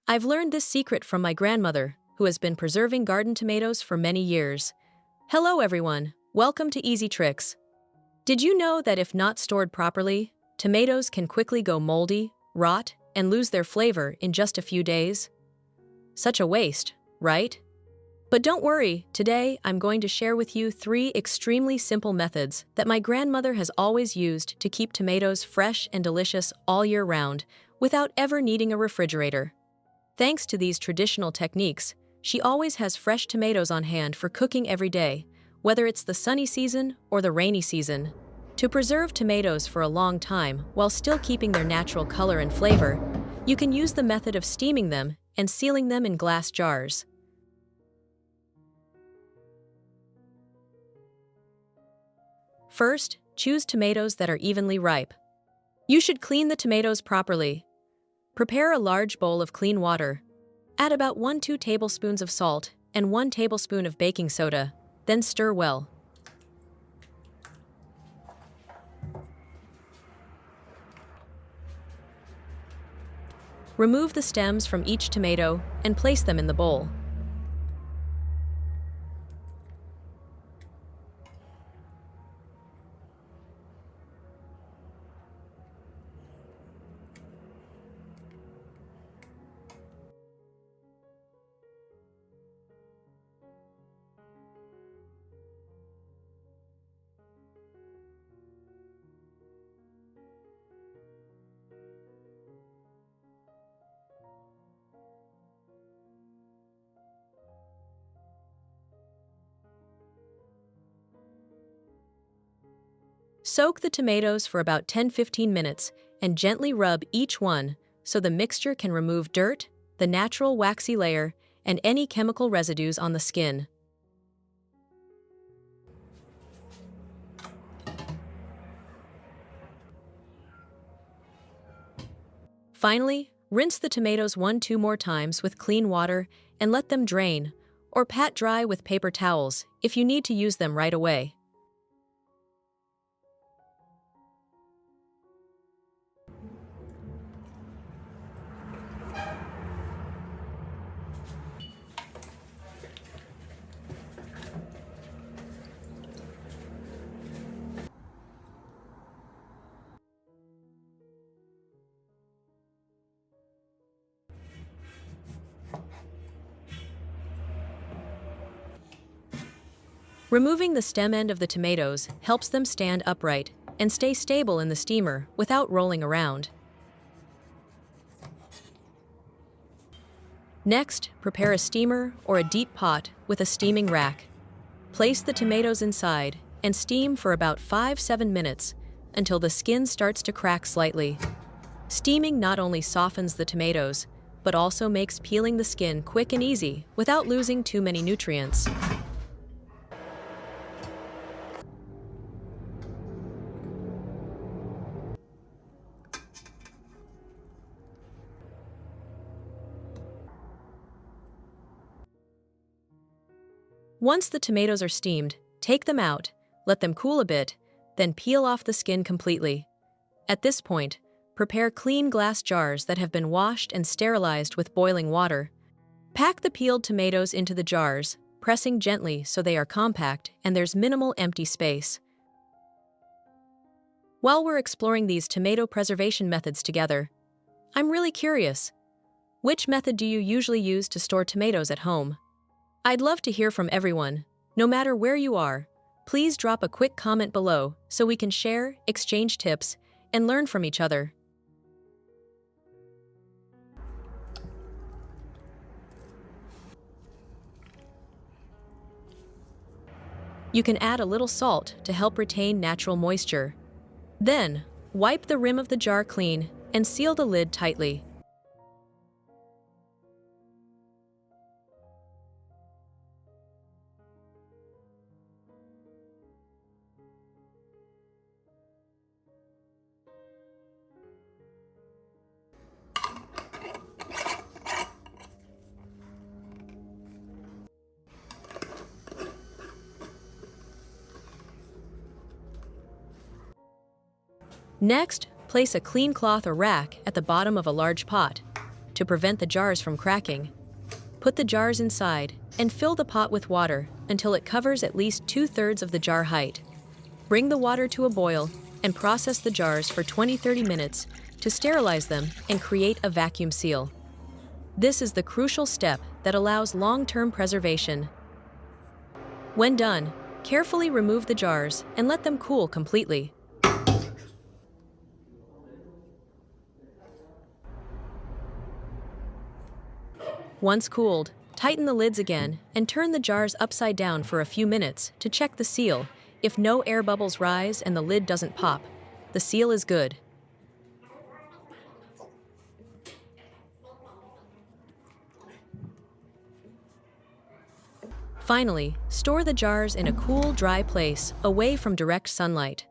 I've learned this secret from my grandmother, who has been preserving garden tomatoes for many years. Hello everyone, welcome to Easy Tricks. Did you know that if not stored properly, tomatoes can quickly go moldy, rot, and lose their flavor in just a few days? Such a waste, right? But don't worry, today I'm going to share with you 3 extremely simple methods that my grandmother has always used to keep tomatoes fresh and delicious all year round without ever needing a refrigerator. Thanks to these traditional techniques, she always has fresh tomatoes on hand for cooking every day, whether it's the sunny season or the rainy season. To preserve tomatoes for a long time while still keeping their natural color and flavor, you can use the method of steaming them and sealing them in glass jars. First, choose tomatoes that are evenly ripe. You should clean the tomatoes properly. Prepare a large bowl of clean water. Add about 1-2 tablespoons of salt and 1 tablespoon of baking soda, then stir well. Remove the stems from each tomato and place them in the bowl. Soak the tomatoes for about 10-15 minutes and gently rub each one so the mixture can remove dirt, the natural waxy layer, and any chemical residues on the skin. Finally, rinse the tomatoes 1-2 more times with clean water and let them drain, or pat dry with paper towels if you need to use them right away. Removing the stem end of the tomatoes helps them stand upright and stay stable in the steamer without rolling around. Next, prepare a steamer or a deep pot with a steaming rack. Place the tomatoes inside and steam for about 5-7 minutes until the skin starts to crack slightly. Steaming not only softens the tomatoes, but also makes peeling the skin quick and easy without losing too many nutrients. Once the tomatoes are steamed, take them out, let them cool a bit, then peel off the skin completely. At this point, prepare clean glass jars that have been washed and sterilized with boiling water. Pack the peeled tomatoes into the jars, pressing gently so they are compact and there's minimal empty space. While we're exploring these tomato preservation methods together, I'm really curious. Which method do you usually use to store tomatoes at home? I'd love to hear from everyone. No matter where you are, please drop a quick comment below so we can share, exchange tips, and learn from each other. You can add a little salt to help retain natural moisture. Then, wipe the rim of the jar clean and seal the lid tightly. Next, place a clean cloth or rack at the bottom of a large pot. to prevent the jars from cracking. Put the jars inside and fill the pot with water until it covers at least 2/3 of the jar height. Bring the water to a boil and process the jars for 20-30 minutes to sterilize them and create a vacuum seal. This is the crucial step that allows long-term preservation. When done, carefully remove the jars and let them cool completely. Once cooled, tighten the lids again and turn the jars upside down for a few minutes to check the seal. If no air bubbles rise and the lid doesn't pop, the seal is good. Finally, store the jars in a cool, dry place away from direct sunlight.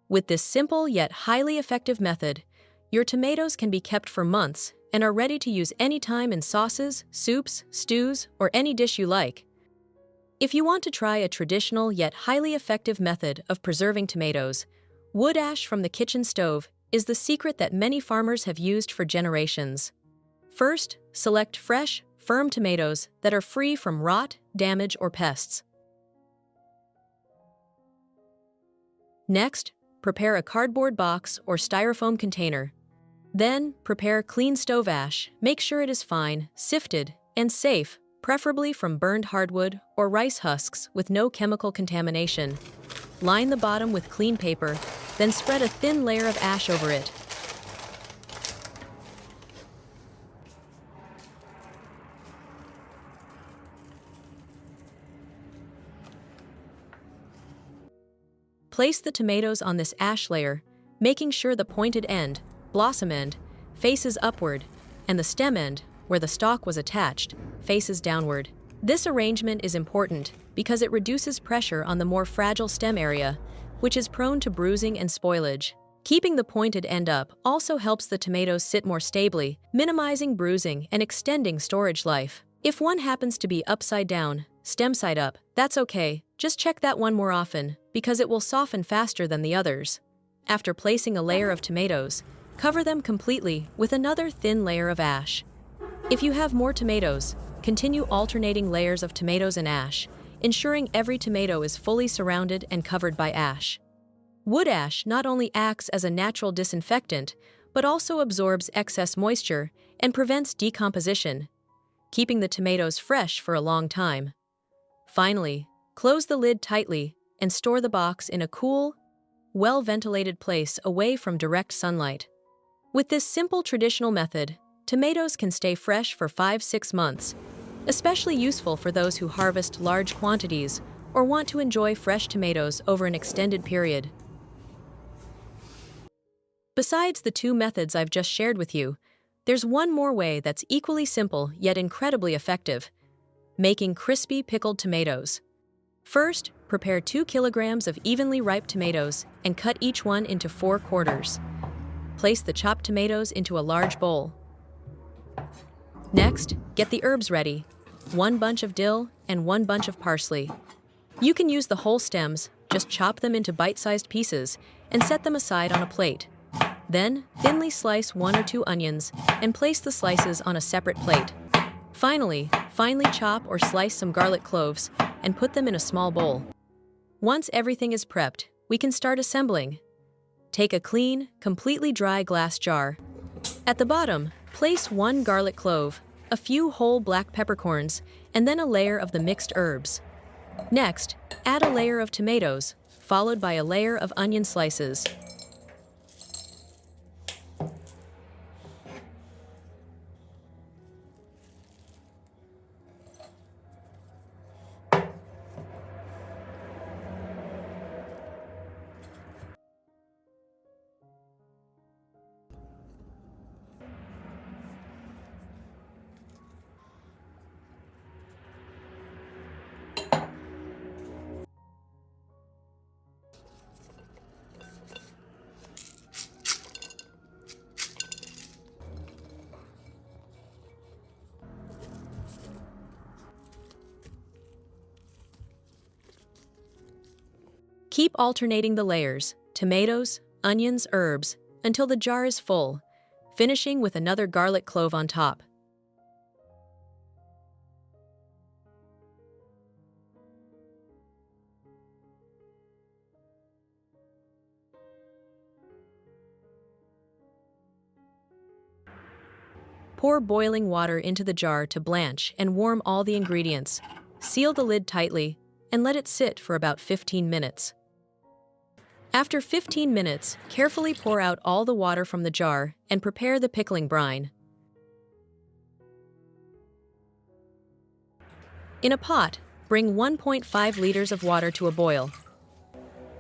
With this simple yet highly effective method, your tomatoes can be kept for months and are ready to use anytime in sauces, soups, stews, or any dish you like. If you want to try a traditional yet highly effective method of preserving tomatoes, wood ash from the kitchen stove is the secret that many farmers have used for generations. First, select fresh, firm tomatoes that are free from rot, damage, or pests. Next, prepare a cardboard box or styrofoam container. Then, prepare clean stove ash. Make sure it is fine, sifted, and safe, preferably from burned hardwood or rice husks with no chemical contamination. Line the bottom with clean paper, then spread a thin layer of ash over it. Place the tomatoes on this ash layer, making sure the pointed end, blossom end, faces upward, and the stem end, where the stalk was attached, faces downward. This arrangement is important because it reduces pressure on the more fragile stem area, which is prone to bruising and spoilage. Keeping the pointed end up also helps the tomatoes sit more stably, minimizing bruising and extending storage life. If one happens to be upside down, stem side up, that's okay. Just check that one more often, because it will soften faster than the others. After placing a layer of tomatoes, cover them completely with another thin layer of ash. If you have more tomatoes, continue alternating layers of tomatoes and ash, ensuring every tomato is fully surrounded and covered by ash. Wood ash not only acts as a natural disinfectant, but also absorbs excess moisture and prevents decomposition, keeping the tomatoes fresh for a long time. Finally, close the lid tightly and store the box in a cool, well-ventilated place away from direct sunlight. With this simple traditional method, tomatoes can stay fresh for 5-6 months, especially useful for those who harvest large quantities or want to enjoy fresh tomatoes over an extended period. Besides the two methods I've just shared with you, there's one more way that's equally simple yet incredibly effective: making crispy pickled tomatoes. First, prepare 2 kilograms of evenly ripe tomatoes and cut each one into 4 quarters. Place the chopped tomatoes into a large bowl. Next, get the herbs ready: 1 bunch of dill and 1 bunch of parsley. You can use the whole stems, just chop them into bite-sized pieces and set them aside on a plate. Then, thinly slice 1 or 2 onions and place the slices on a separate plate. Finally, finely chop or slice some garlic cloves and put them in a small bowl. Once everything is prepped, we can start assembling. Take a clean, completely dry glass jar. At the bottom, place 1 garlic clove, a few whole black peppercorns, and then a layer of the mixed herbs. Next, add a layer of tomatoes, followed by a layer of onion slices. Keep alternating the layers, tomatoes, onions, herbs, until the jar is full. finishing with another garlic clove on top. Pour boiling water into the jar to blanch and warm all the ingredients. Seal the lid tightly and let it sit for about 15 minutes. After 15 minutes, carefully pour out all the water from the jar and prepare the pickling brine. In a pot, bring 1.5 liters of water to a boil.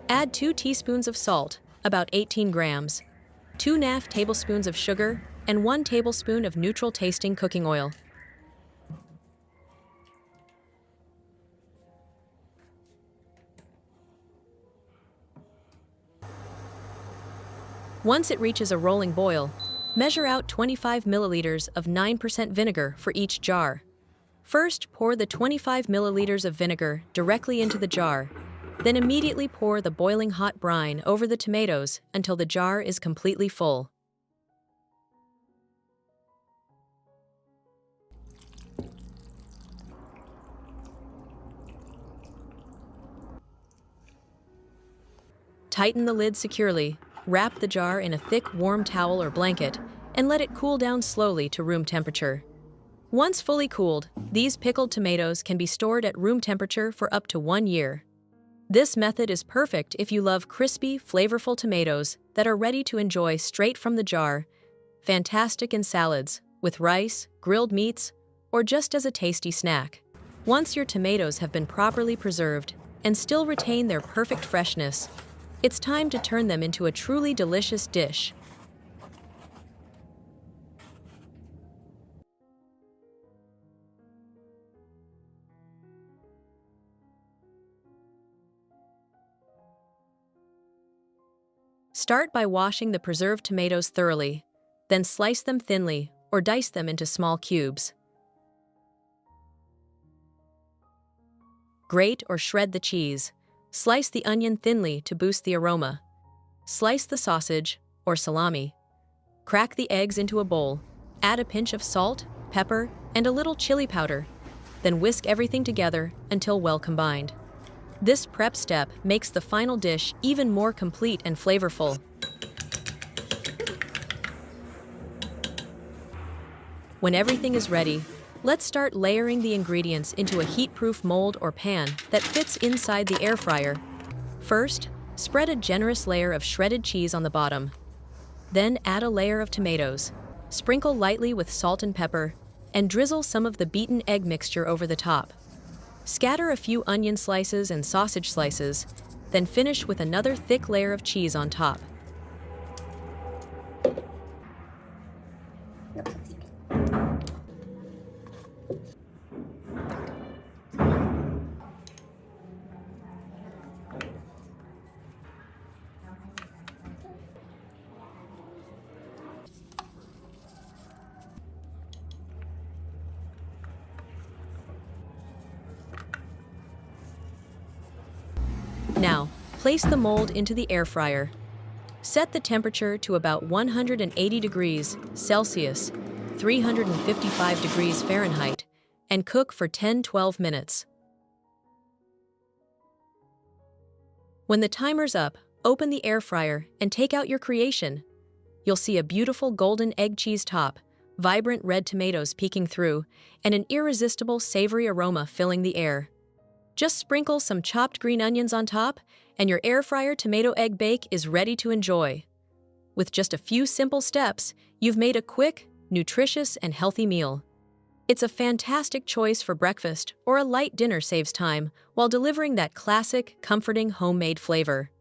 Add 2 teaspoons of salt, about 18 grams, 2½ tablespoons of sugar, and 1 tablespoon of neutral-tasting cooking oil. Once it reaches a rolling boil, measure out 25 milliliters of 9% vinegar for each jar. First, pour the 25 milliliters of vinegar directly into the jar, then immediately pour the boiling hot brine over the tomatoes until the jar is completely full. Tighten the lid securely, wrap the jar in a thick, warm towel or blanket, and let it cool down slowly to room temperature. Once fully cooled, these pickled tomatoes can be stored at room temperature for up to 1 year. This method is perfect if you love crispy, flavorful tomatoes that are ready to enjoy straight from the jar. Fantastic in salads, with rice, grilled meats, or just as a tasty snack. Once your tomatoes have been properly preserved and still retain their perfect freshness, it's time to turn them into a truly delicious dish. Start by washing the preserved tomatoes thoroughly, then slice them thinly or dice them into small cubes. Grate or shred the cheese. Slice the onion thinly to boost the aroma. Slice the sausage, or salami. Crack the eggs into a bowl. Add a pinch of salt, pepper, and a little chili powder. Then whisk everything together until well combined. This prep step makes the final dish even more complete and flavorful. When everything is ready, let's start layering the ingredients into a heat-proof mold or pan that fits inside the air fryer. First, spread a generous layer of shredded cheese on the bottom. Then add a layer of tomatoes. Sprinkle lightly with salt and pepper, and drizzle some of the beaten egg mixture over the top. Scatter a few onion slices and sausage slices, then finish with another thick layer of cheese on top. Now, place the mold into the air fryer. Set the temperature to about 180 degrees Celsius, 355 degrees Fahrenheit, and cook for 10-12 minutes. When the timer's up, open the air fryer and take out your creation. You'll see a beautiful golden egg cheese top, vibrant red tomatoes peeking through, and an irresistible savory aroma filling the air. Just sprinkle some chopped green onions on top, and your air fryer tomato egg bake is ready to enjoy. With just a few simple steps, you've made a quick, nutritious, and healthy meal. It's a fantastic choice for breakfast, or a light dinner saves time while delivering that classic, comforting homemade flavor.